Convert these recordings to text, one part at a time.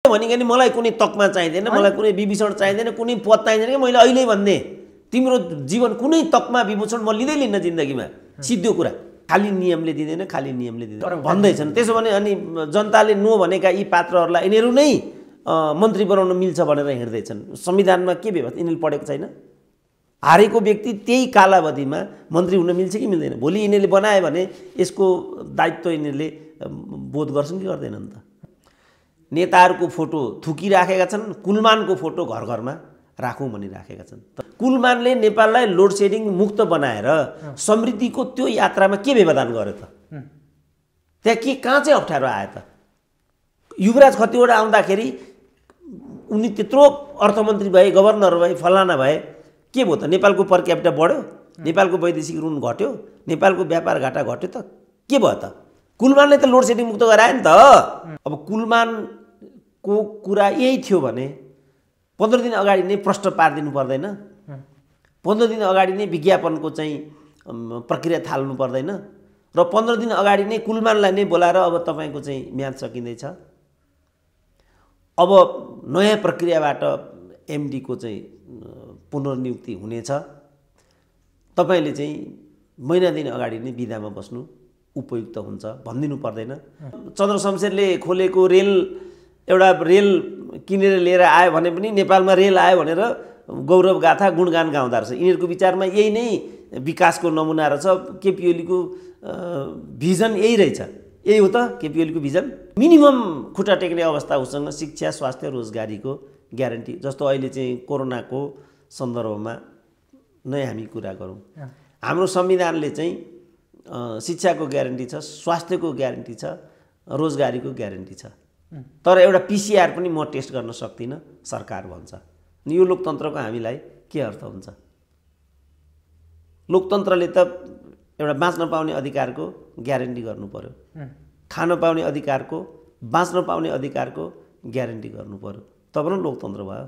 भनेको नि मलाई कुनै तकमा चाहिँदैन, मलाई कुनै विभूषण चाहिँदैन, कुनै पद चाहिँदैन कि मैले अहिले भन्ने तिम्रो जीवन कुनै तकमा विभूषण म लिन्न जिन्दगीमा, सिधो कुरा। खाली नियमले दिँदैन, खाली नियमले दिँदैन भन्दैछन्। त्यसो भने अनि जनताले नो भनेका यी पात्रहरूलाई यिनीहरू नै मन्त्री बनाउन मिल्छ भनेर हिँड्दैछन्। संविधानमा के व्यवस्था यिनीहरूले पढेको छैन? हारेको व्यक्ति त्यही कालावधिमा मन्त्री हुन मिल्छ कि मिल्दैन? भोलि यिनीहरूले बनायो भने यसको दायित्व यिनीहरूले बोध गर्छन् कि गर्दैनन् त? नेताहरूको फोटो थुकिराखेका छन्, कुलमानको फोटो घर घरमा राखौँ भनिराखेका छन्। कुलमानले नेपाललाई लोड सेडिङ मुक्त बनाएर समृद्धिको त्यो यात्रामा के व्यवधान गर्यो त? त्यहाँ के कहाँ चाहिँ अप्ठ्यारो आयो त? युवराज खतिवडा आउँदाखेरि उनी त्यत्रो अर्थमन्त्री भए, गभर्नर भए, फलाना भए, के भयो त? नेपालको पर क्यापिटा बढ्यो, नेपालको वैदेशिक ऋण घट्यो, नेपालको व्यापार घाटा घट्यो त? के भयो त? कुलमानले त लोड सेडिङ मुक्त गरायो नि त। अब कुलमानको कुरा यही थियो भने 15 दिन अगाडि नै प्रश्न पारिदिनु पर्दैन? 15 दिन अगाडि नै विज्ञापनको चाहिँ प्रक्रिया थाल्नु पर्दैन? र 15 दिन अगाडि नै कुलमानलाई नै बोलाएर अब तपाईँको चाहिँ म्याद सकिँदैछ, अब नयाँ प्रक्रियाबाट एमडीको चाहिँ पुनर्नियुक्ति हुनेछ, तपाईँले चाहिँ महिना दिन अगाडि नै बिदामा बस्नु उपयुक्त हुन्छ भनिदिनु पर्दैन? चन्द्रशमशेरले खोलेको रेल एउटा रेल किनेर लिएर आयो भने पनि नेपालमा रेल आयो भनेर गौरव गाथा गुणगान गाउँदा रहेछ। यिनीहरूको विचारमा यही नै विकासको नमुना रहेछ। केपी ओलीको भिजन यही रहेछ। यही हो त केपी ओलीको भिजन? मिनिमम खुट्टा टेक्ने अवस्था उसँग शिक्षा, स्वास्थ्य, रोजगारीको ग्यारेन्टी। जस्तो अहिले चाहिँ कोरोनाको सन्दर्भमा नै हामी कुरा गरौँ, हाम्रो संविधानले चाहिँ शिक्षाको ग्यारेन्टी छ, स्वास्थ्यको ग्यारेन्टी छ, रोजगारीको ग्यारेन्टी छ। तर एउटा पिसिआर पनि म टेस्ट गर्न सक्दिनँ सरकार भन्छ। अनि यो लोकतन्त्रको हामीलाई के अर्थ हुन्छ? लोकतन्त्रले त एउटा बाँच्न पाउने अधिकारको ग्यारेन्टी गर्नु पर्यो, खान पाउने अधिकारको, बाँच्न पाउने अधिकारको ग्यारेन्टी गर्नु पर्यो, तब न लोकतन्त्र भयो।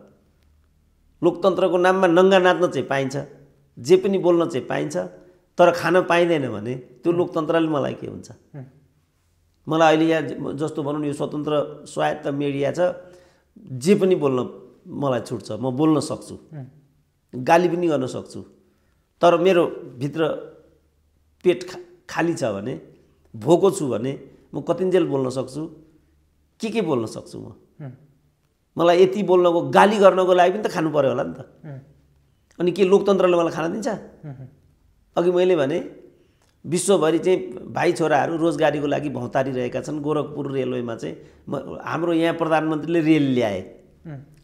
लोकतन्त्रको नाममा नङ्गा नाच्न चाहिँ पाइन्छ, जे पनि बोल्न चाहिँ पाइन्छ, तर खान पाइँदैन भने त्यो लोकतन्त्रले मलाई के हुन्छ? मलाई अहिले यहाँ जस्तो भनौँ यो स्वतन्त्र स्वायत्त मिडिया छ, जे पनि बोल्न मलाई छुट छ, म बोल्न सक्छु, गाली पनि गर्न सक्छु, तर मेरो भित्र पेट खाली छ भने, भोको छु भने म कतिन्जेल बोल्न सक्छु, के बोल्न सक्छु म? मलाई यति बोल्नको, गाली गर्नको लागि पनि त खानु पर्यो होला नि त। अनि के लोकतन्त्रले मलाई खान दिन्छ? अघि मैले भने विश्वभरि चाहिँ भाइ छोराहरू रोजगारीको लागि भौतारिरहेका छन्। गोरखपुर रेलवेमा चाहिँ हाम्रो यहाँ प्रधानमन्त्रीले रेल ल्याए,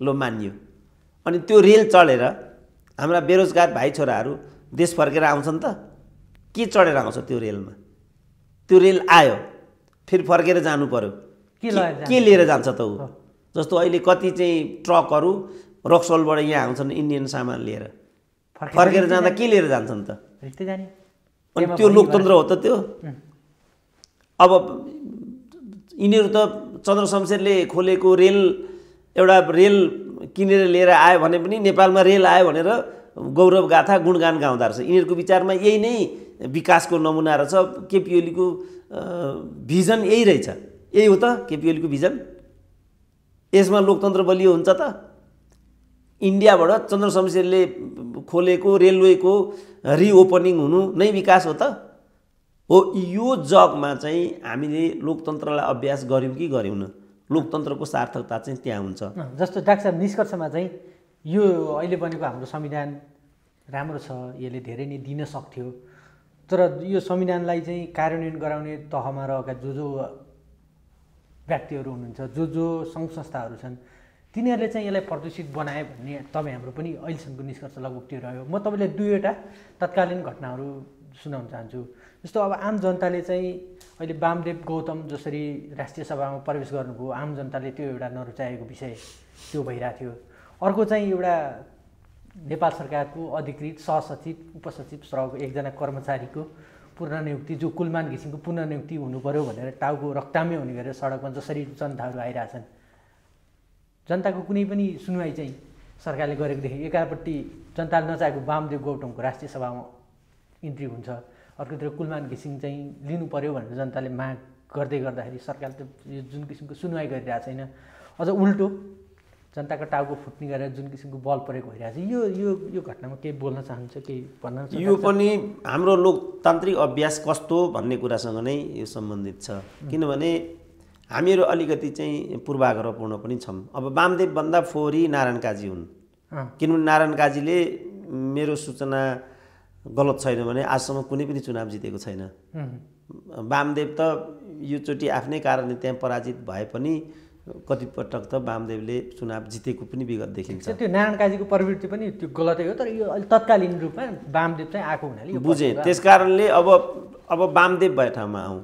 लो मानियो, अनि त्यो रेल चढेर हाम्रा बेरोजगार भाइ छोराहरू देश फर्केर आउँछन् त? के चढेर आउँछ त्यो रेलमा? त्यो रेल आयो, फेरि फर्केर जानु पर्यो, के लिएर जान्छ त ऊ? जस्तो अहिले कति चाहिँ ट्रकहरू रक्सोलबाट यहाँ आउँछन् इन्डियन सामान लिएर, फर्केर जाँदा के लिएर जान्छन् त? अनि त्यो लोकतन्त्र हो त त्यो? अब यिनीहरू त चन्द्रशमशेरले खोलेको रेल एउटा रेल किनेर लिएर आयो भने पनि नेपालमा रेल आयो भनेर गौरव गाथा गुणगान गाउँदा रहेछ। यिनीहरूको विचारमा यही नै विकासको नमुना रहेछ। केपी ओलीको भिजन यही रहेछ। यही हो त केपी ओलीको भिजन? यसमा लोकतन्त्र बलियो हुन्छ त? इन्डियाबाट चन्द्रशमशेरले खोलेको रेलवेको रिओपनिङ हुनु नै विकास हो त? हो, यो जगमा चाहिँ हामीले लोकतन्त्रलाई अभ्यास गऱ्यौँ कि गऱ्यौँ न? लोकतन्त्रको सार्थकता चाहिँ त्यहाँ हुन्छ। जस्तो डाक्टर साहब निष्कर्षमा चाहिँ यो अहिले बनेको हाम्रो संविधान राम्रो छ, यसले धेरै नै दिन सक्थ्यो, तर यो संविधानलाई चाहिँ कार्यान्वयन गराउने तहमा रहेका जो व्यक्तिहरू हुनुहुन्छ, जो सङ्घ संस्थाहरू छन्, तिनीहरूले चाहिँ यसलाई प्रदूषित बनाए भन्ने तपाईँ हाम्रो पनि अहिलेसम्मको निष्कर्ष लगभग त्यो रह्यो। म तपाईँलाई दुईवटा तत्कालीन घटनाहरू सुनाउन चाहन्छु। जस्तो अब आम जनताले चाहिँ अहिले वामदेव गौतम जसरी राष्ट्रिय सभामा प्रवेश गर्नुभयो, आम जनताले त्यो एउटा नरुचाएको विषय त्यो भइरहेको थियो। अर्को चाहिँ एउटा नेपाल सरकारको अधिकृत सहसचिव उपसचिव सरहको एकजना कर्मचारीको पुनर्नियुक्ति, जो कुलमान घिसिङको पुनर्नियुक्ति हुनु पर्यो भनेर टाउको रक्तामै हुने गरेर सडकमा जसरी जनताहरू आइरहेछन्, जनताको कुनै पनि सुनवाई चाहिँ सरकारले गरेको देखेँ। एकापट्टि जनताले नचाहेको वामदेव गौतमको राष्ट्रिय सभामा इन्ट्री हुन्छ, अर्कोतिर कुलमान घिसिङ चाहिँ लिनु पर्यो भनेर जनताले माग गर्दै गर्दाखेरि सरकारले त यो जुन किसिमको सुनवाई गरिरहेको छैन। अझ उल्टो जनताको टाउको फुट्ने गरेर जुन किसिमको बल प्रयोग भइरहेको छ यो घटनामा केही बोल्न चाहन्छ, केही भन्न चाहन्छ? यो पनि हाम्रो लोकतान्त्रिक अभ्यास कस्तो भन्ने कुरासँग नै यो सम्बन्धित छ। किनभने हामीहरू अलिकति चाहिँ पूर्वाग्रहपूर्ण पनि छौँ। अब वामदेवभन्दा फोहोरी नारायण काजी हुन्। किनभने नारायण काजीले मेरो सूचना गलत छैन भने आजसम्म कुनै पनि चुनाव जितेको छैन। वामदेव त योचोटि आफ्नै कारणले त्यहाँ पराजित भए पनि कतिपटक त वामदेवले चुनाव जितेको पनि विगत देखिन्छ। त्यो नारायण काजीको प्रवृत्ति पनि त्यो गलतै हो, तर यो अहिले तत्कालीन रूपमा वामदेव चाहिँ आएको हुनाले बुझेँ। त्यस कारणले अब वामदेव भए ठाउँमा आउँ,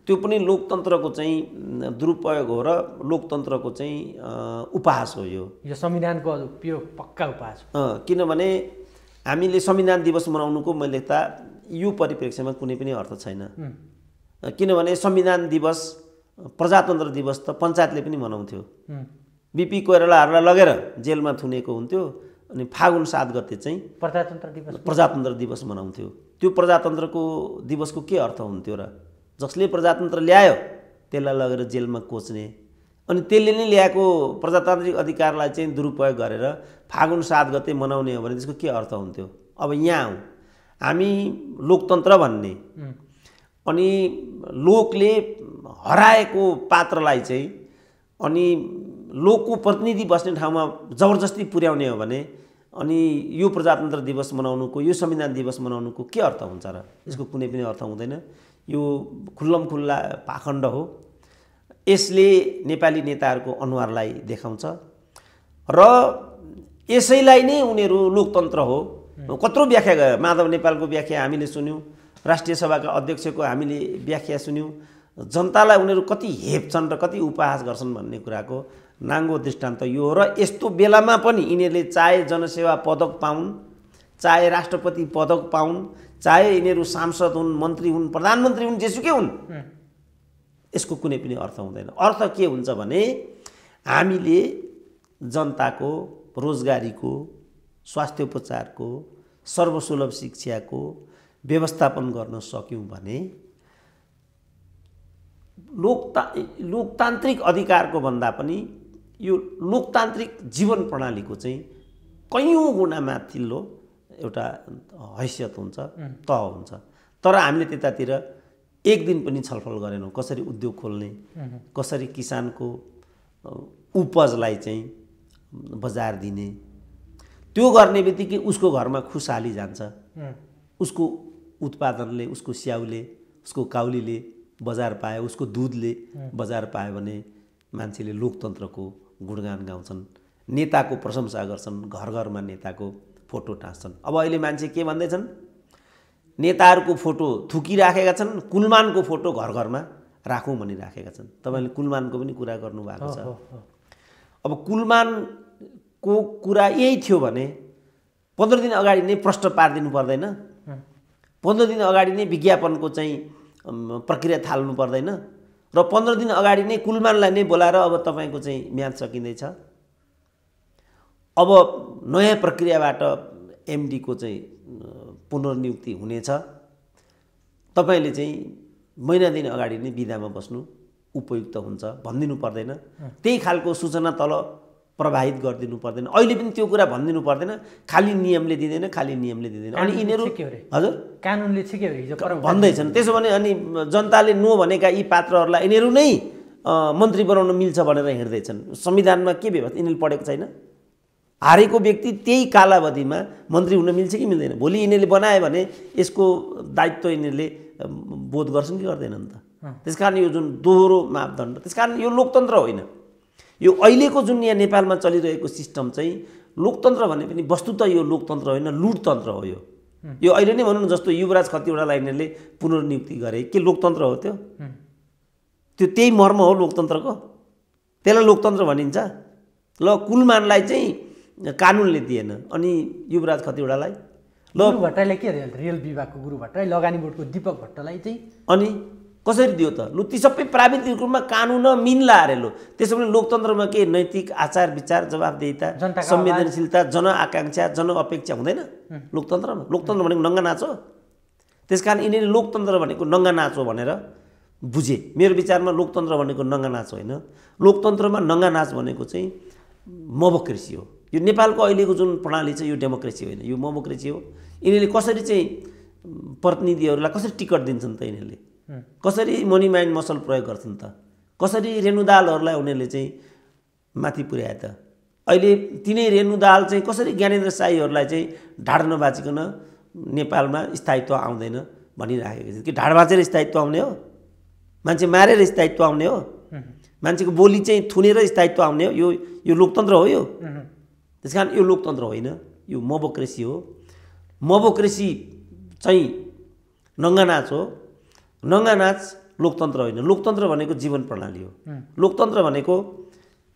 त्यो पनि लोकतन्त्रको चाहिँ दुरुपयोग हो र लोकतन्त्रको चाहिँ उपहास हो। यो संविधानको यो पक्का उपहास हो। किनभने हामीले संविधान दिवस मनाउनुको मैले त यो परिप्रेक्ष्यमा कुनै पनि अर्थ छैन। किनभने संविधान दिवस प्रजातन्त्र दिवस त पञ्चायतले पनि मनाउँथ्यो। बिपी कोइरालाहरूलाई लगेर जेलमा थुनेको हुन्थ्यो। अनि फागुन 7 गते चाहिँ प्रजातन्त्र दिवस मनाउँथ्यो। त्यो प्रजातन्त्रको दिवसको के अर्थ हुन्थ्यो र? जसले प्रजातन्त्र ल्यायो त्यसलाई लगेर जेलमा कोच्ने, अनि त्यसले नै ल्याएको प्रजातान्त्रिक अधिकारलाई चाहिँ दुरुपयोग गरेर फागुन 7 गते मनाउने हो भने त्यसको के अर्थ हुन्थ्यो? अब यहाँ आउँ, हामी लोकतन्त्र भन्ने अनि लोकले हराएको पात्रलाई चाहिँ अनि लोकको प्रतिनिधि बस्ने ठाउँमा जबरजस्ती पुर्याउने हो भने अनि यो प्रजातन्त्र दिवस मनाउनुको, यो संविधान दिवस मनाउनुको के अर्थ हुन्छ र? यसको कुनै पनि अर्थ हुँदैन। यो खुल्लमखुल्ला पाखण्ड हो। यसले नेपाली नेताहरूको अनुहारलाई देखाउँछ र यसैलाई नै उनीहरू लोकतन्त्र हो कत्रो व्याख्या गरे। माधव नेपालको व्याख्या हामीले सुन्यौँ, राष्ट्रिय सभाका अध्यक्षको हामीले व्याख्या सुन्यौँ। जनतालाई उनीहरू कति हेप्छन् र कति उपहास गर्छन् भन्ने कुराको नाङ्गो दृष्टान्त यो हो। र यस्तो बेलामा पनि यिनीहरूले चाहे जनसेवा पदक पाउन्, चाहे राष्ट्रपति पदक पाउन्, चाहे यिनीहरू सांसद हुन्, मन्त्री हुन्, प्रधानमन्त्री हुन्, जेसुकै हुन्, यसको कुनै पनि अर्थ हुँदैन। अर्थ के हुन्छ भने हामीले जनताको रोजगारीको, स्वास्थ्य उपचारको, सर्वसुलभ शिक्षाको व्यवस्थापन गर्न सक्यौँ भने लोकतान्त्रिक अधिकारको भन्दा पनि यो लोकतान्त्रिक जीवन प्रणालीको चाहिँ कैयौँ गुणा माथिल्लो एउटा हैसियत हुन्छ, तह हुन्छ। तर हामीले त्यतातिर एक दिन पनि छलफल गरेनौँ। कसरी उद्योग खोल्ने, कसरी किसानको उपजलाई चाहिँ बजार दिने, त्यो गर्ने बित्तिकै उसको घरमा खुसहाली जान्छ। उसको उत्पादनले, उसको स्याउले, उसको काउलीले बजार पायो, उसको दुधले बजार पायो भने मान्छेले लोकतन्त्रको गुणगान गाउँछन्, नेताको प्रशंसा गर्छन्, घर घरमा नेताको फोटो टाँच्छन्। अब अहिले मान्छे के भन्दैछन्? नेताहरूको फोटो थुकिराखेका छन्, कुलमानको फोटो घर घरमा राखौँ भनिराखेका छन्। तपाईँले कुलमानको पनि कुरा गर्नुभएको छ। अब कुलमानको कुरा यही थियो भने 15 दिन अगाडि नै प्रश्न पारिदिनु पर्दैन? 15 दिन अगाडि नै विज्ञापनको चाहिँ प्रक्रिया थाल्नु पर्दैन? र 15 दिन अगाडि नै कुलमानलाई नै बोलाएर अब तपाईँको चाहिँ म्याद सकिँदैछ, अब नयाँ प्रक्रियाबाट एमडीको चाहिँ पुनर्नियुक्ति हुनेछ, तपाईँले चाहिँ महिना दिन अगाडि नै बिदामा बस्नु उपयुक्त हुन्छ भनिदिनु पर्दैन? त्यही खालको सूचना तल प्रवाहित गरिदिनु पर्दैन? अहिले पनि त्यो कुरा भनिदिनु पर्दैन? खाली नियमले दिँदैन, खाली नियमले दिँदैन। अनि यिनीहरू हजुर कानुनले छिक्यो भन्दैछन्। त्यसो भने अनि जनताले नो भनेका यी पात्रहरूलाई यिनीहरू नै मन्त्री बनाउन मिल्छ भनेर हिँड्दैछन्। संविधानमा के व्यवस्था यिनीहरूले पढेको छैन? हारेको व्यक्ति त्यही कालावधिमा मन्त्री हुन मिल्छ कि मिल्दैन? भोलि यिनीहरूले बनायो भने यसको दायित्व यिनीहरूले बोध गर्छन् कि गर्दैनन् त? त्यसकारण यो जुन दोहोरो मापदण्ड, त्यसकारण यो लोकतन्त्र होइन। यो अहिलेको जुन यहाँ नेपालमा चलिरहेको सिस्टम चाहिँ लोकतन्त्र भने पनि वस्तुतः यो लोकतन्त्र होइन, लुटतन्त्र हो। यो अहिले नै भनौँ न, जस्तो युवराज खतिवडालाई यिनीहरूले पुनर्नियुक्ति गरे, के लोकतन्त्र हो त्यो? त्यही मर्म हो लोकतन्त्रको? त्यसलाई लोकतन्त्र भनिन्छ? ल कुलमानलाई चाहिँ कानुनले दिएन, अनि युवराज खतिवडालाई गुरु भट्टराईले के रेल विभागको गुरु भट्टराई, लगानी बोर्डको दीपक भट्टलाई चाहिँ अनि कसरी दियो त? लु ती सबै प्राविधिक रूपमा कानुन मिल्ला अरे। लो त्यसो भने लोकतन्त्रमा के नैतिक आचार विचार, जवाबदेहिता, संवेदनशीलता, जनआकाङ्क्षा, जनअपेक्षा हुँदैन लोकतन्त्रमा? लोकतन्त्र भनेको नङ्गा नाच हो। त्यसकारण यिनीहरूले लोकतन्त्र भनेको नङ्गा नाच हो भनेर बुझे। मेरो विचारमा लोकतन्त्र भनेको नङ्गा नाच होइन। लोकतन्त्रमा नङ्गा नाच भनेको चाहिँ मोबोक्रेसी हो। यो नेपालको अहिलेको जुन प्रणाली छ यो डेमोक्रेसी होइन, यो मोबोक्रेसी हो। यिनीहरूले कसरी चाहिँ प्रतिनिधिहरूलाई कसरी टिकट दिन्छन् त, यिनीहरूले कसरी मनी माइन्ड मसल प्रयोग गर्छन् त, कसरी रेणुदालहरूलाई उनीहरूले चाहिँ माथि पुर्याए त। अहिले तिनै रेणुदाल चाहिँ कसरी ज्ञानेन्द्र शाहीहरूलाई चाहिँ ढाड नबाचिकन नेपालमा स्थायित्व आउँदैन भनिराखेको छ कि ढाड बाँचेर स्थायित्व आउने हो, मान्छे मारेर स्थायित्व आउने हो, मान्छेको बोली चाहिँ थुनेर स्थायित्व आउने हो। यो लोकतन्त्र हो यो? त्यस कारण यो लोकतन्त्र होइन, यो मोबोक्रेसी हो। मोबोक्रेसी चाहिँ नङ्गा नाच हो। नङ्गा नाच लोकतन्त्र होइन। लोकतन्त्र भनेको जीवन प्रणाली हो। लोकतन्त्र भनेको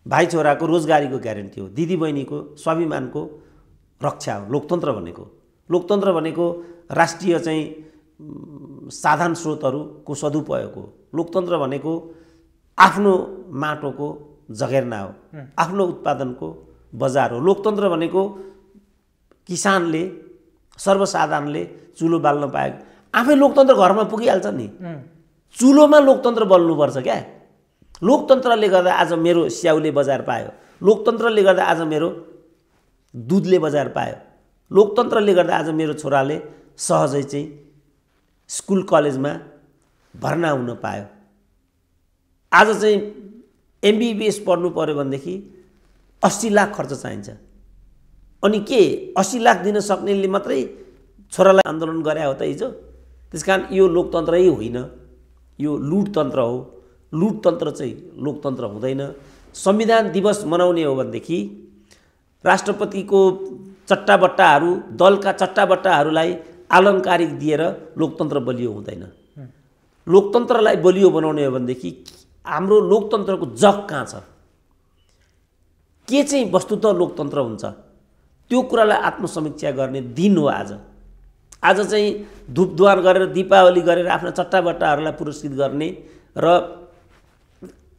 भाइ छोराको रोजगारीको ग्यारेन्टी हो, दिदी बहिनीको स्वाभिमानको रक्षा हो लोकतन्त्र भनेको। लोकतन्त्र भनेको राष्ट्रिय चाहिँ साधन स्रोतहरूको सदुपयोग हो। लोकतन्त्र भनेको आफ्नो माटोको जगेर्ना हो, आफ्नो उत्पादनको बजार हो। लोकतन्त्र भनेको किसानले सर्वसाधारणले चुलो बाल्न पाएको, आफै लोकतन्त्र घरमा पुगिहाल्छ नि। चुलोमा लोकतन्त्र बल्नुपर्छ क्या। लोकतन्त्रले गर्दा आज मेरो स्याउले बजार पायो, लोकतन्त्रले गर्दा आज मेरो दुधले बजार पायो, लोकतन्त्रले गर्दा आज मेरो छोराले सहजै चाहिँ स्कुल कलेजमा भर्ना हुन पायो। आज चाहिँ एमबिबिएस पढ्नु पर्यो भनेदेखि 80 लाख खर्च चाहिन्छ। अनि के 80 लाख दिन सक्नेले मात्रै छोरालाई आन्दोलन गरे हो त हिजो? त्यसकारण यो लोकतन्त्रै होइन, यो लुटतन्त्र हो। लुटतन्त्र चाहिँ लोकतन्त्र हुँदैन। संविधान दिवस मनाउने हो भनेदेखि राष्ट्रपतिको चट्टाबट्टाहरू, दलका चट्टाबट्टाहरूलाई आलङ्कारिक दिएर लोकतन्त्र बलियो हुँदैन। लोकतन्त्रलाई बलियो बनाउने हो भनेदेखि हाम्रो लोकतन्त्रको जग कहाँ छ, के चाहिँ वस्तुतः लोकतन्त्र हुन्छ, त्यो कुरालाई आत्मसमीक्षा गर्ने दिन हो आज। आज चाहिँ धुपद्वार गरेर दीपावली गरेर आफ्ना चट्टाबट्टाहरूलाई पुरस्कृत गर्ने र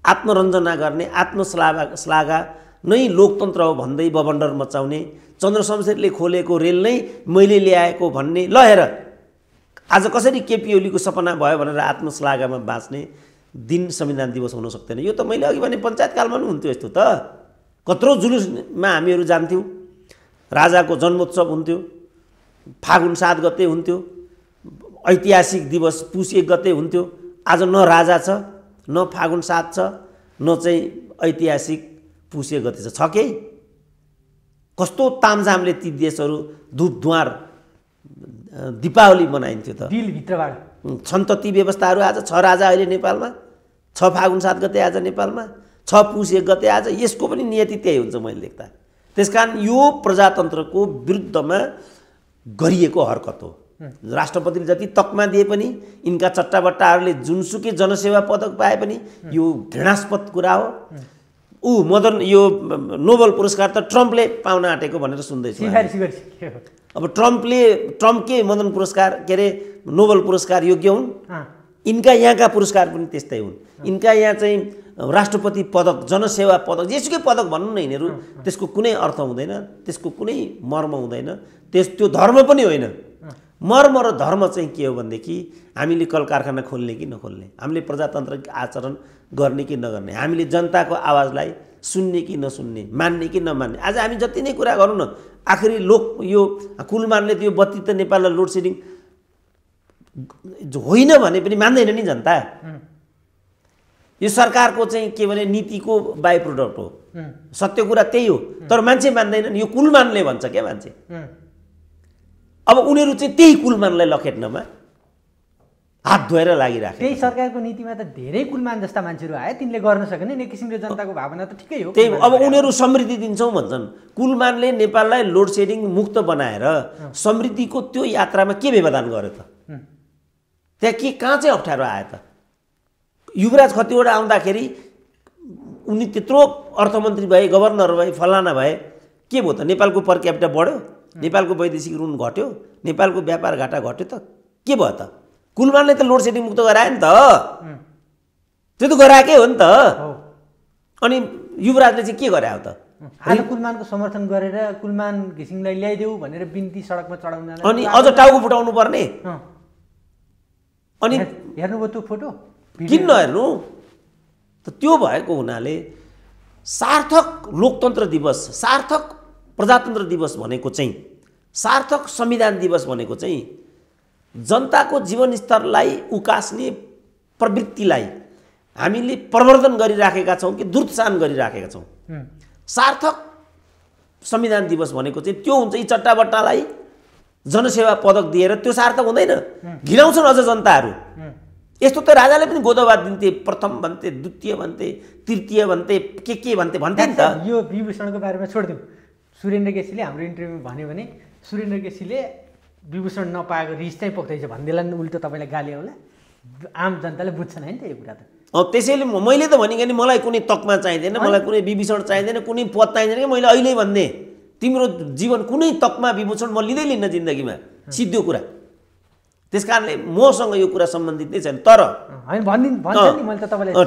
आत्मरञ्जना गर्ने, आत्मश्लाघा नै लोकतन्त्र हो भन्दै बबन्डर मचाउने, चन्द्रशमशेरले खोलेको रेल नै मैले ल्याएको भन्ने, ल हेर आज कसरी केपी ओलीको सपना भयो भनेर आत्मश्लाघामा बाँच्ने दिन संविधान दिवस हुन सक्दैन। यो त मैले अघि भने पञ्चायतकालमा पनि हुन्थ्यो यस्तो त। कत्रो जुलुसमा हामीहरू जान्थ्यौँ, राजाको जन्मोत्सव हुन्थ्यो, फागुन 7 गते हुन्थ्यो, ऐतिहासिक दिवस पुस 1 गते हुन्थ्यो। आज न राजा छ, न फागुन 7 छ, न चाहिँ ऐतिहासिक पुस 1 गते छ के? कस्तो तामझामले ती देशहरू धुपधुवार दीपावली मनाइन्थ्यो त। दिलभित्रबाट छन् त ती व्यवस्थाहरू। आज 6 राजा अहिले नेपालमा, 6 फागुन 7 गते आज नेपालमा, 6 पुस 1 गते आज। यसको पनि नियति त्यही हुन्छ मैले देख्दा। त्यसकारण यो प्रजातन्त्रको विरुद्धमा गरिएको हरकत हो। राष्ट्रपतिले जति तकमा दिए पनि, यिनका चट्टाबट्टाहरूले जुनसुकै जनसेवा पदक पाए पनि यो घृणास्पद कुरा हो। यो नोबेल पुरस्कार त ट्रम्पले पाउन आँटेको भनेर सुन्दैछु। अब ट्रम्पकै मदन पुरस्कार के अरे नोबेल पुरस्कार योग्य हुन्? यिनका यहाँका पुरस्कार पनि त्यस्तै हुन्। यिनका यहाँ चाहिँ राष्ट्रपति पदक, जनसेवा पदक, जेसुकै पदक भन्नु न, यिनीहरू त्यसको कुनै अर्थ हुँदैन, त्यसको कुनै मर्म हुँदैन, त्यो धर्म पनि होइन। मर्म र धर्म चाहिँ के हो भनेदेखि हामीले कल कारखाना खोल्ने कि नखोल्ने, हामीले प्रजातान्त्रिक आचरण गर्ने कि नगर्ने, हामीले जनताको आवाजलाई सुन्ने कि नसुन्ने, मान्ने कि नमान्ने। आज हामी जति नै कुरा गरौँ न, आखिरी यो कुलमानले त्यो बत्ती त नेपाललाई लोड सेडिङ होइन भने पनि मान्दैन नि जनता। यो सरकारको चाहिँ के भने नीतिको बाई प्रोडक्ट हो। सत्य कुरा त्यही हो, तर मान्छे मान्दैनन्। यो कुलमानले भन्छ क्या मान्छे। अब उनीहरू चाहिँ त्यही कुलमानलाई लखेट्नमा हात धोएर लागिराखे। त्यही सरकारको नीतिमा त धेरै कुलमान जस्ता मान्छेहरू आए, तिनले गर्न सकेन। एक किसिमले जनताको भावना त ठिकै हो। त्यही अब उनीहरू समृद्धि दिन्छौँ भन्छन्। कुलमानले नेपाललाई लोड सेडिङ मुक्त बनाएर समृद्धिको त्यो यात्रामा के व्यवधान गर्यो त? त्यहाँ के कहाँ चाहिँ अप्ठ्यारो आयो त? युवराज खतिवडा आउँदाखेरि उनी त्यत्रो अर्थमन्त्री भए, गभर्नर भए, फलाना भए, के भयो त? नेपालको पर क्यापिटा बढ्यो, नेपालको वैदेशिक ऋण घट्यो, नेपालको व्यापार घाटा घट्यो त के भयो त? कुलमानले त लोड सेडिङ मुक्त गरायो नि त। त्यो त गराएकै हो नि त। अनि युवराजले चाहिँ के गरायो त? आज कुलमानको समर्थन गरेर कुलमान घिसिङलाई ल्याइदेऊ भनेर बिन्ती सडकमा चढाउन, अनि अझ टाउको फुटाउनु पर्ने। अनि हेर्नुभयो त्यो फोटो? किन नहेर्नु त त्यो भएको हुनाले सार्थक लोकतन्त्र दिवस सार्थक प्रजातन्त्र दिवस भनेको चाहिँ सार्थक संविधान दिवस भनेको चाहिँ जनताको जीवनस्तरलाई उकास्ने प्रवृत्तिलाई हामीले प्रवर्धन गरिराखेका छौँ कि दुर्सान गरिराखेका छौँ सार्थक संविधान दिवस भनेको चाहिँ त्यो हुन्छ यी चट्टाबट्टालाई जनसेवा पदक दिएर त्यो सार्थक हुँदैन घिनाउँछन् अझ जनताहरू यस्तो त राजाले पनि गोदबाद दिन्थे प्रथम भन्थे द्वितीय भन्थे तृतीय भन्थे के भन्थे भन्थे नि त यो विभूषणको बारेमा छोडिदिउँ सुरेन्द्र केसीले हाम्रो इन्टरभ्यूमा भन्यो भने सुरेन्द्र केसीले विभूषण नपाएको रिस चाहिँ पोख्दैछ भन्दैला उल्टो तपाईँलाई गाली आउला आम जनताले बुझ्छन् होइन त यो कुरा त त्यसैले मैले त भनेको नि मलाई कुनै तकमा चाहिँदैन मलाई कुनै विभूषण चाहिँदैन कुनै पद चाहिँदैन कि मैले अहिले भन्ने तिम्रो जीवन कुनै तकमा विभूषण म लिँदैन जिन्दगीमा सिद्धो कुरा त्यस कारणले मसँग यो कुरा सम्बन्धित नै छैन तर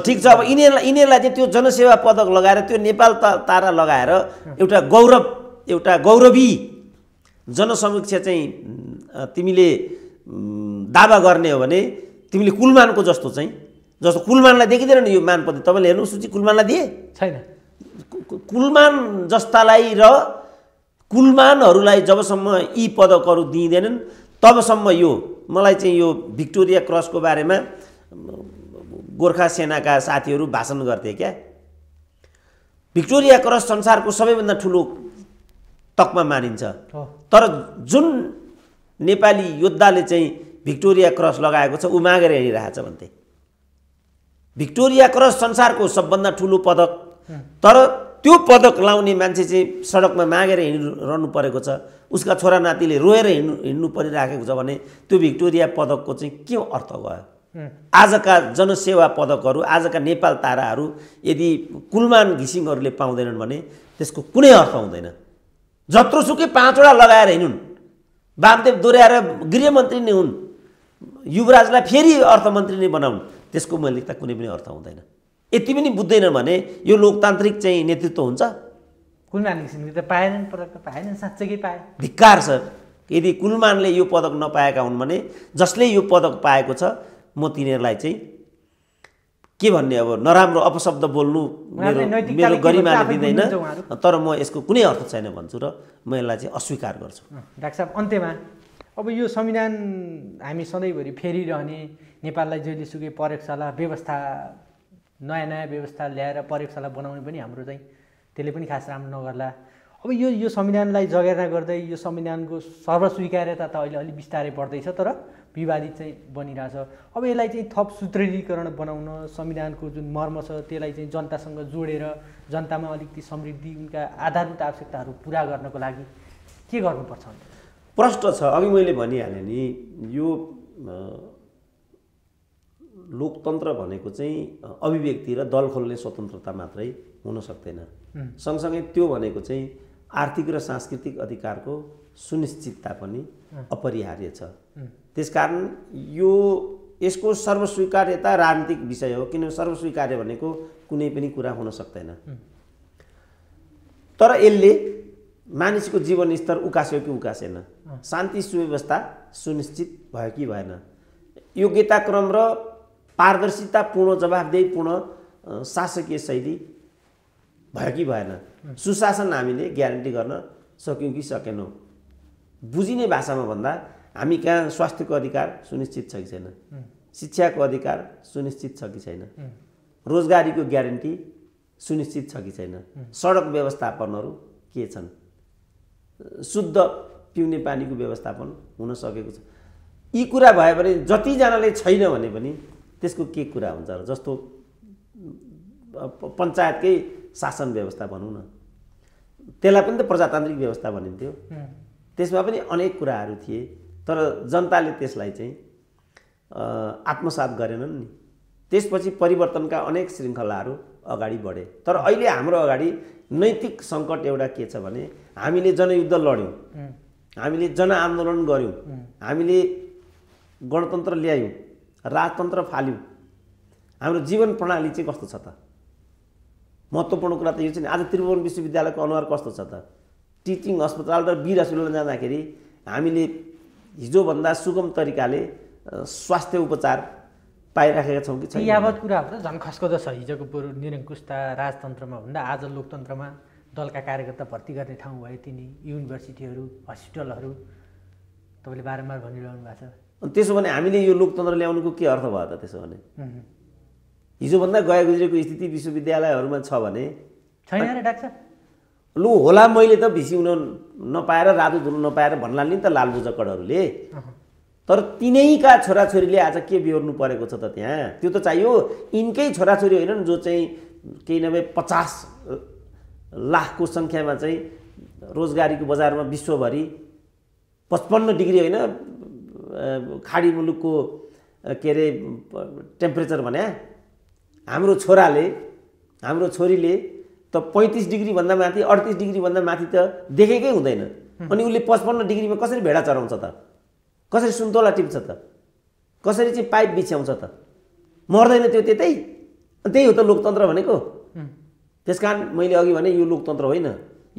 ठिक छ अब यिनीहरूलाई चाहिँ त्यो जनसेवा पदक लगाएर त्यो नेपाल तारा लगाएर एउटा गौरवी जनसमीक्षा चाहिँ तिमीले दावा गर्ने हो भने तिमीले कुलमानको जस्तो कुलमानलाई देखिँदैन नि यो मान पद तपाईँले हेर्नु सूची कुलमानलाई दिए छैन कुलमान जस्तालाई र कुलमानहरूलाई जबसम्म यी पदकहरू दिइँदैनन् तबसम्म यो मलाई चाहिँ यो भिक्टोरिया क्रसको बारेमा गोर्खा सेनाका साथीहरू भाषण गर्थे क्या भिक्टोरिया क्रस संसारको सबैभन्दा ठुलो तकमा मानिन्छ तर जुन नेपाली योद्धाले चाहिँ भिक्टोरिया क्रस लगाएको छ ऊ मागेर हिँडिरहेछ भन्थे भिक्टोरिया क्रस संसारको सबभन्दा ठुलो पदक तर त्यो पदक लाउने मान्छे चाहिँ सडकमा मागेर हिँडिरहनु परेको छ उसका छोरा नातिले रोएर हिँड्नु परिराखेको छ भने त्यो भिक्टोरिया पदकको चाहिँ के अर्थ गयो आजका जनसेवा पदकहरू आजका नेपाल ताराहरू यदि कुलमान घिसिङहरूले पाउँदैनन् भने त्यसको कुनै अर्थ हुँदैन जत्रोसुकै 5 वटा लगाएर हिँडुन् वामदेव दोहोऱ्याएर गृहमन्त्री नै हुन् युवराजलाई फेरि अर्थमन्त्री नै बनाउन् त्यसको मैले त कुनै पनि अर्थ हुँदैन यति पनि बुझ्दैन भने यो लोकतान्त्रिक चाहिँ नेतृत्व हुन्छ कुलमान घिसिङले त पाएनन् साँच्चै पाए धिक्कार छ यदि कुलमानले यो पदक नपाएका हुन् भने जसले यो पदक पाएको छ म तिनीहरूलाई चाहिँ के भन्ने अब नराम्रो अपशब्द बोल्नु मेरो गरिमाले दिँदैन तर म यसको कुनै अर्थ छैन भन्छु र म यसलाई चाहिँ अस्वीकार गर्छु डाक्टर साहब अन्त्यमा अब यो संविधान हामी सधैँभरि फेरिरहने नेपाललाई जहिलेसुकै प्रयोगशाला व्यवस्था नयाँ व्यवस्था ल्याएर प्रयोगशाला बनाउने पनि हाम्रो चाहिँ त्यसले पनि खास राम्रो नगर्ला अब यो संविधानलाई जगेर्ना गर्दै यो संविधानको सर्वस्वीकार्यता त अहिले अलिक बिस्तारै बढ्दैछ तर विवादित चाहिँ बनिरहेछ अब यसलाई चाहिँ थप सुदृढीकरण बनाउन संविधानको जुन मर्म छ त्यसलाई चाहिँ जनतासँग जोडेर जनतामा अलिकति समृद्धि उनका आधारभूत आवश्यकताहरू पुरा गर्नको लागि के गर्नुपर्छ प्रश्न छ अघि मैले भनिहालेँ नि यो लोकतन्त्र भनेको चाहिँ अभिव्यक्ति र दल खोल्ने स्वतन्त्रता मात्रै हुन सक्दैन सँगसँगै त्यो भनेको चाहिँ आर्थिक र सांस्कृतिक अधिकारको सुनिश्चितता पनि अपरिहार्य छ त्यसकारण यसको सर्वस्वीकार्यता राजनीतिक विषय हो किनभने सर्वस्वीकार्य भनेको कुनै पनि कुरा हुन सक्दैन तर यसले मानिसको जीवनस्तर उकास्यो कि उकासेन शान्ति सुव्यवस्था सुनिश्चित भयो कि भएन योग्यताक्रम र पारदर्शितापूर्ण जवाफदेहीपूर्ण शासकीय शैली भयो कि भएन सुशासन हामीले ग्यारेन्टी गर्न सक्यौँ कि सकेनौँ बुझिने भाषामा भन्दा हामी कहाँ स्वास्थ्यको अधिकार सुनिश्चित छ कि छैन शिक्षाको अधिकार सुनिश्चित छ कि छैन रोजगारीको ग्यारेन्टी सुनिश्चित छ कि छैन सडक व्यवस्थापनहरू के छन् शुद्ध पिउने पानीको व्यवस्थापन हुन सकेको छ यी कुरा भयो भने जतिजनाले छैन भने पनि त्यसको के कुरा हुन्छ र जस्तो पञ्चायतकै शासन व्यवस्था भनौँ न त्यसलाई पनि त प्रजातान्त्रिक व्यवस्था भनिन्थ्यो त्यसमा पनि अनेक कुराहरू थिए तर जनताले त्यसलाई चाहिँ आत्मसात गरेनन् नि त्यसपछि परिवर्तनका अनेक श्रृङ्खलाहरू अगाडि बढे तर अहिले हाम्रो अगाडि नैतिक सङ्कट एउटा के छ भने हामीले जनयुद्ध लड्यौँ हामीले जनआन्दोलन गऱ्यौँ हामीले गणतन्त्र ल्यायौँ राजतन्त्र फाल्यौँ हाम्रो जीवन प्रणाली चाहिँ कस्तो छ त महत्त्वपूर्ण कुरा त यो चाहिँ आज त्रिभुवन विश्वविद्यालयको अनुहार कस्तो छ त टिचिङ अस्पताल र वीर अस्पतालमा जाँदाखेरि हामीले हिजोभन्दा सुगम तरिकाले स्वास्थ्य उपचार पाइराखेका छौँ कि छैन? यावत कुराहरू त झन् खस्कदो छ। हिजोको बरु निरङ्कुशता राजतन्त्रमा भन्दा आज लोकतन्त्रमा दलका कार्यकर्ता भर्ती गर्ने ठाउँ भयो तिनी, युनिभर्सिटीहरू, हस्पिटलहरू तपाईँले बारम्बार भनिरहनु भएको छ। अनि त्यसो भने हामीले यो लोकतन्त्र ल्याउनुको के अर्थ भयो त? त्यसो भने हिजोभन्दा गए गुज्रेको स्थिति विश्वविद्यालयहरूमा छ भने छैन र डाक्टर? लु होला, मैले त भिसी हुन नपाएर रातो धुन नपाएर भन्ला नि त लालबुजकडहरूले। तर तिनैका छोराछोरीले आज के बिहोर्नु परेको छ त त्यहाँ? त्यो त चाहियो। यिनकै छोराछोरी होइनन् जो चाहिँ केही नभए 50 लाखको सङ्ख्यामा चाहिँ रोजगारीको बजारमा विश्वभरि 55 डिग्री होइन खाडी मुलुकको के अरे टेम्परेचर भने हाम्रो छोराले हाम्रो छोरीले त 35 डिग्रीभन्दा माथि 38 डिग्रीभन्दा माथि त देखेकै हुँदैन। अनि उसले 55 डिग्रीमा कसरी भेडा चराउँछ त? कसरी सुन्तोला टिप्छ त? कसरी चाहिँ पाइप बिछ्याउँछ त? मर्दैन त्यो त्यतै? त्यही हो त लोकतन्त्र भनेको। त्यसकारण मैले अघि भने यो लोकतन्त्र होइन,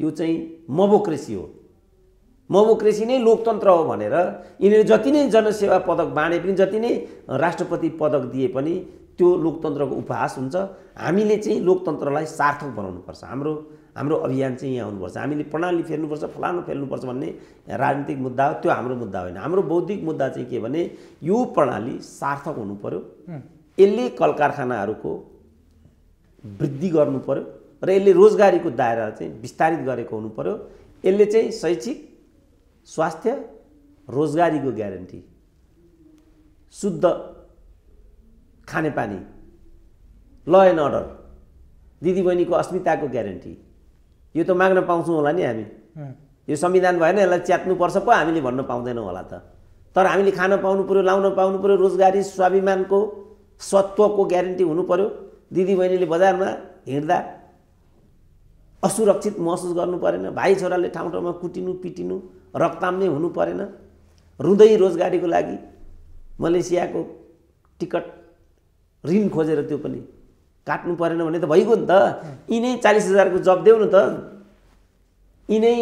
यो चाहिँ मोबोक्रेसी हो। मोबोक्रेसी नै लोकतन्त्र हो भनेर यिनीहरूले जति नै जनसेवा पदक बाँडे पनि, जति नै राष्ट्रपति पदक दिए पनि त्यो लोकतन्त्रको उपहास हुन्छ। हामीले चाहिँ लोकतन्त्रलाई सार्थक बनाउनुपर्छ। हाम्रो अभियान चाहिँ यहाँ आउनुपर्छ। हामीले प्रणाली फेर्नुपर्छ, फलानु फेर्नुपर्छ भन्ने राजनीतिक मुद्दा हो, त्यो हाम्रो मुद्दा होइन। हाम्रो बौद्धिक मुद्दा चाहिँ के भने यो प्रणाली सार्थक हुनु पर्यो, यसले कल कारखानाहरूको वृद्धि गर्नु पर्यो र यसले रोजगारीको दायरा चाहिँ विस्तारित गरेको हुनु पर्यो। यसले चाहिँ शैक्षिक, स्वास्थ्य, रोजगारीको ग्यारेन्टी, शुद्ध खानेपानी, ल एन्ड अर्डर, दिदीबहिनीको अस्मिताको ग्यारेन्टी, यो त माग्न पाउँछौँ होला नि हामी। यो संविधान भएन, यसलाई च्यात्नुपर्छ पो हामीले भन्न पाउँदैनौँ होला त। तर हामीले खान पाउनु पर्यो, लाउन पाउनु पर्यो, रोजगारी, स्वाभिमानको, सत्वको ग्यारेन्टी हुनु पर्यो। दिदीबहिनीले बजारमा हिँड्दा असुरक्षित महसुस गर्नु परेन। भाइ छोराले ठाउँ ठाउँमा कुटिनु पिटिनु रक्ताम नै हुनु परेन। रुँदै रोजगारीको लागि मलेसियाको टिकट ऋण खोजेर त्यो पनि काट्नु परेन भने त भइगयो नि त। यिनै 40,000 को जब देऊ न त, यिनै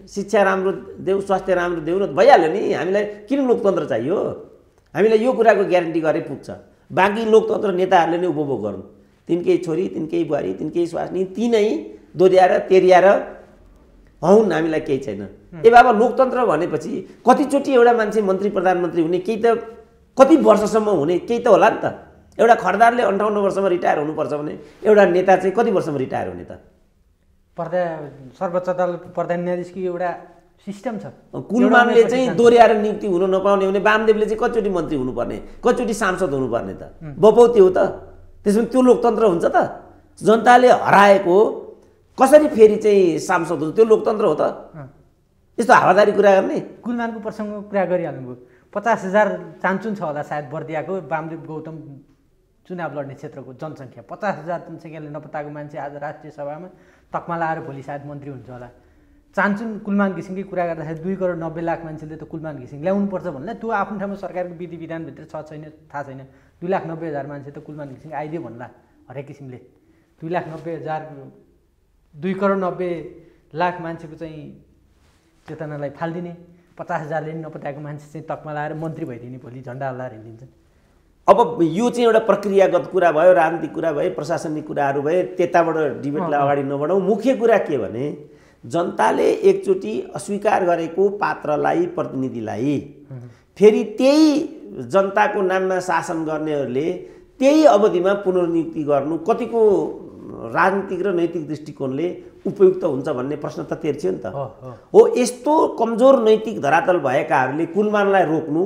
शिक्षा राम्रो देऊ, स्वास्थ्य राम्रो देऊ न त, भइहाल्यो नि। हामीलाई किन लोकतन्त्र चाहियो? हामीलाई यो कुराको ग्यारेन्टी गरे पुग्छ। बाँकी लोकतन्त्र नेताहरूले नै उपभोग गर्नु। तिनकै छोरी, तिनकै बुहारी, तिनकै स्वास्नी, तिनै दोर्याएर तेर्याएर हौन्, हामीलाई केही छैन। ए बाबा, लोकतन्त्र भनेपछि कतिचोटि एउटा मान्छे मन्त्री प्रधानमन्त्री हुने, केही त कति वर्षसम्म हुने, केही त होला नि त। एउटा खरदारले 58 वर्षमा रिटायर हुनुपर्छ भने एउटा नेता चाहिँ कति वर्षमा रिटायर हुने त? सर्वोच्च अदालत प्रधान न्यायाधीशको एउटा सिस्टम छ। कुलमानले चाहिँ दोर्याएर नियुक्ति हुन नपाउने भने वामदेवले चाहिँ कतिचोटि मन्त्री हुनुपर्ने, कतिचोटि सांसद हुनुपर्ने त? बपौती हो त। त्यसमा त्यो लोकतन्त्र हुन्छ त? जनताले हराएको कसरी फेरि चाहिँ सांसद हुन्छ, त्यो लोकतन्त्र हो त? यस्तो हावादारी कुरा गर्ने? कुलमानको प्रसङ्गको कुरा गरिहाल्नुभयो। 50,000 चान्चुन छ होला सायद बर्दियाको वामदेव गौतम चुनाव लड्ने क्षेत्रको जनसङ्ख्या। 50,000 जनसङ्ख्याले नपताएको मान्छे आज राष्ट्रिय सभामा तकमा लाएर भोलि सायद मन्त्री हुन्छ होला। चान्चुन कुलमान घिसिङकै कुरा गर्दाखेरि 2 करोड 90 लाख मान्छेले त कुलमान घिसिङ ल्याउनुपर्छ भन्ला। त्यो आफ्नो ठाउँमा सरकारको विधि विधानभित्र छ छैन थाहा छैन। 2,90,000 मान्छे त कुलमान घिसिङ आइदियो भन्ला हरेक किसिमले। 2,90,000 2 करोड 90 लाख मान्छेको चाहिँ चेतनालाई फालिदिने, 50,000ले नपताएको मान्छे चाहिँ तकमा लाएर मन्त्री भइदिने, भोलि झन्डा हल्लाएर हिँडिदिन्छन्। अब यो चाहिँ एउटा प्रक्रियागत कुरा भयो, राजनीतिक कुरा भयो, प्रशासनिक कुराहरू भए, त्यताबाट डिबेटलाई अगाडि नबढाउँ। मुख्य कुरा के भने जनताले एकचोटि अस्वीकार गरेको पात्रलाई, प्रतिनिधिलाई फेरि त्यही जनताको नाममा शासन गर्नेहरूले त्यही अवधिमा पुनर्नियुक्ति गर्नु कतिको राजनीतिक र नैतिक दृष्टिकोणले उपयुक्त हुन्छ भन्ने प्रश्न त तेर्छियो नि त। हो, यस्तो कमजोर नैतिक धरातल भएकाहरूले कुलमानलाई रोक्नु,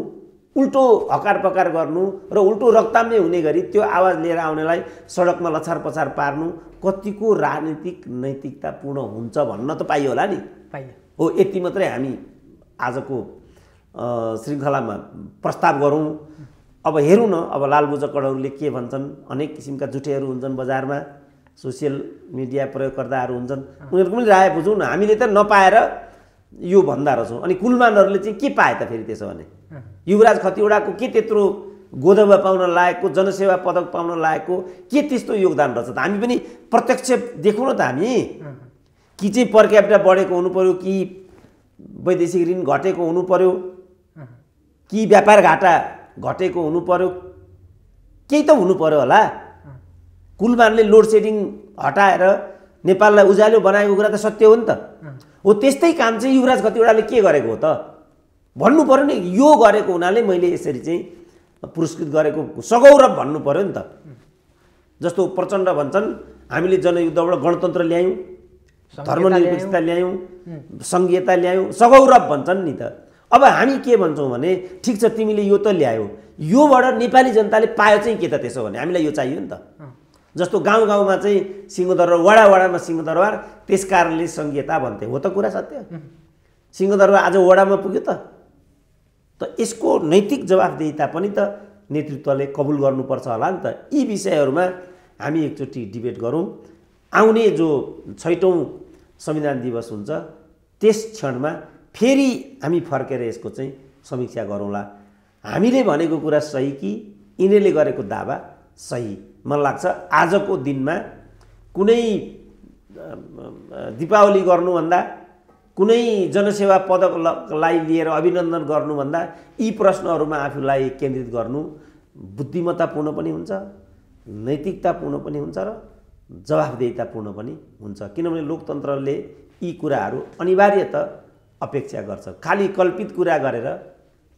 उल्टो हकार पकार गर्नु र उल्टो रक्ताम्य हुने गरी त्यो आवाज लिएर आउनेलाई सडकमा लछार पछार पार्नु कतिको राजनीतिक नैतिकतापूर्ण हुन्छ भन्न त पाइयो होला नि। हो, यति मात्रै हामी आजको श्रृङ्खलामा प्रस्ताव गरौँ। अब हेरौँ न, अब लालबुजकडहरूले के भन्छन्। अनेक किसिमका जुठेहरू हुन्छन् बजारमा, सोसियल मिडिया प्रयोगकर्ताहरू हुन्छन्, उनीहरूको पनि राय बुझौँ न। हामीले त नपाएर यो भन्दा रहेछौँ, अनि कुलमानहरूले चाहिँ के पाए त फेरि? त्यसो भने युवराज खतिवडाको के त्यत्रो गोदवा पाउन लागेको, जनसेवा पदक पाउन लागेको के त्यस्तो योगदान रहेछ त? हामी पनि प्रत्यक्ष देखौँ न त। हामी कि चाहिँ पर क्यापिटा बढेको हुनु पर्यो, कि वैदेशिक ऋण घटेको हुनु पर्यो, कि व्यापार घाटा घटेको हुनु पर्यो, केही त हुनु पर्यो होला। कुलमानले लोड सेडिङ हटाएर नेपाललाई उज्यालो बनाएको कुरा त सत्य हो नि त। हो त्यस्तै काम चाहिँ युवराज खतिवडाले के गरेको हो त भन्नु पर्यो नि। यो गरेको हुनाले मैले यसरी चाहिँ पुरस्कृत गरेको सगौरव भन्नु पर्यो नि त। जस्तो प्रचण्ड भन्छन् हामीले जनयुद्धबाट गणतन्त्र ल्यायौँ, धर्मनिरपेक्षता ल्यायौँ, सङ्घीयता ल्यायौँ, सगौरव भन्छन् नि त। अब हामी के भन्छौँ भने ठिक छ तिमीले यो त ल्यायौ, योबाट नेपाली जनताले पायो चाहिँ के त त्यसो भने हामीलाई यो चाहियो नि त। जस्तो गाउँ गाउँमा चाहिँ सिंहदरबार, वडा वडामा सिंहदरबार, त्यस कारणले सङ्घीयता भन्थे। हो त कुरा सत्य। सिंहदरबार आज वडामा पुग्यो त यसको नैतिक जवाफदेहिता पनि त नेतृत्वले कबुल गर्नुपर्छ होला नि त। यी विषयहरूमा हामी एकचोटि डिबेट गरौँ। आउने जो 6औं संविधान दिवस हुन्छ त्यस क्षणमा फेरि हामी फर्केर यसको चाहिँ समीक्षा गरौँला। हामीले भनेको कुरा सही कि यिनीहरूले गरेको दावा सही। मलाई लाग्छ आजको दिनमा कुनै दीपावली गर्नुभन्दा, कुनै जनसेवा पदकलाई लिएर अभिनन्दन गर्नुभन्दा यी प्रश्नहरूमा आफूलाई केन्द्रित गर्नु बुद्धिमत्तापूर्ण पनि हुन्छ, नैतिकतापूर्ण पनि हुन्छ र जवाफदेहितापूर्ण पनि हुन्छ। किनभने लोकतन्त्रले यी कुराहरू अनिवार्यत अपेक्षा गर्छ। खालि कल्पित कुरा गरेर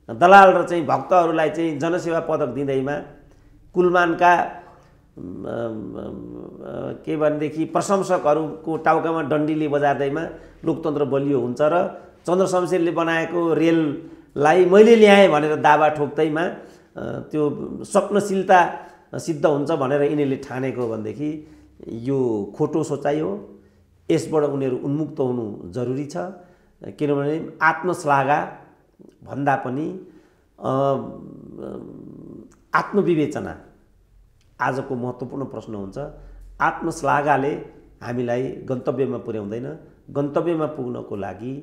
दलाल र चाहिँ भक्तहरूलाई चाहिँ जनसेवा पदक दिँदैमा, कुलमानका के भनेदेखि प्रशंसकहरूको टाउकामा डन्डीले बजार्दैमा लोकतन्त्र बलियो हुन्छ र चन्द्रशमशेरले बनाएको रेललाई मैले ल्याएँ भनेर दावा ठोक्दैमा त्यो स्वप्नशीलता सिद्ध हुन्छ भनेर यिनीहरूले ठानेको भनेदेखि यो खोटो सोचाइ हो। यसबाट उनीहरू उन्मुक्त हुनु जरुरी छ। किनभने आत्मश्लाघा भन्दा पनि आत्मविवेचना आजको महत्त्वपूर्ण प्रश्न हुन्छ। आत्मश्लाघाले हामीलाई गन्तव्यमा पुर्याउँदैन। गन्तव्यमा पुग्नको लागि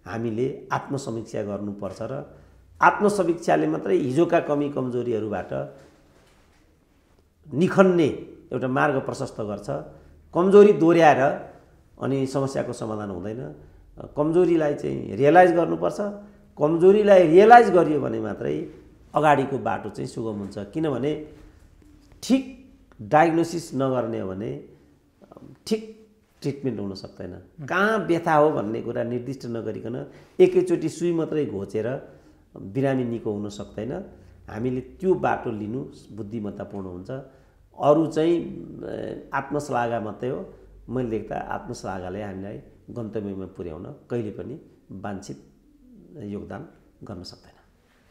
हामीले आत्मसमीक्षा गर्नुपर्छ र आत्मसमीक्षाले मात्रै हिजोका कमी कमजोरीहरूबाट निखन्ने एउटा मार्ग प्रशस्त गर्छ। कमजोरी दोहोऱ्याएर अनि समस्याको समाधान हुँदैन। कमजोरीलाई चाहिँ रियलाइज गर्नुपर्छ। कमजोरीलाई रियलाइज गरियो भने मात्रै अगाडिको बाटो चाहिँ सुगम हुन्छ। किनभने ठिक डायग्नोसिस नगर्ने हो भने ठिक ट्रिटमेन्ट हुन सक्दैन। कहाँ व्यथा हो भन्ने कुरा निर्दिष्ट नगरिकन एकैचोटि सुई मात्रै घोचेर बिरामी निको हुन सक्दैन। हामीले त्यो बाटो लिनु बुद्धिमत्तापूर्ण हुन्छ। अरू चाहिँ आत्मश्लाघा मात्रै हो। मैले देख्दा आत्मश्लाघाले हामीलाई गन्तव्यमा पुर्याउन कहिले पनि वाञ्छित योगदान गर्न सक्दैन।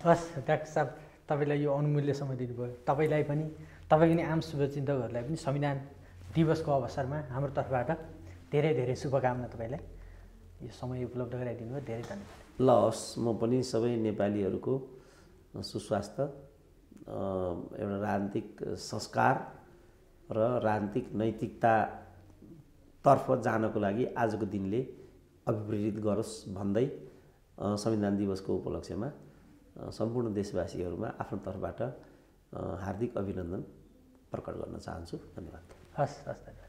हस् डाक्टर साहब, तपाईँलाई यो अनमूल्य समय दिनुभयो। तपाईँलाई पनि, तपाईँको नि आम शुभचिन्तकहरूलाई पनि संविधान दिवसको अवसरमा हाम्रो तर्फबाट धेरै धेरै शुभकामना। तपाईँलाई यो समय उपलब्ध गराइदिनु भयो, धेरै धन्यवाद। ल हस्, म पनि सबै नेपालीहरूको सुस्वास्थ्य, एउटा राजनीतिक संस्कार र राजनीतिक नैतिकतातर्फ जानको लागि आजको दिनले अभिप्रेरित गरोस् भन्दै संविधान दिवसको उपलक्ष्यमा सम्पूर्ण देशवासीहरूमा आफ्नो तर्फबाट हार्दिक अभिनन्दन प्रकट गर्न चाहन्छु। धन्यवाद। हस् हस्, धन्यवाद।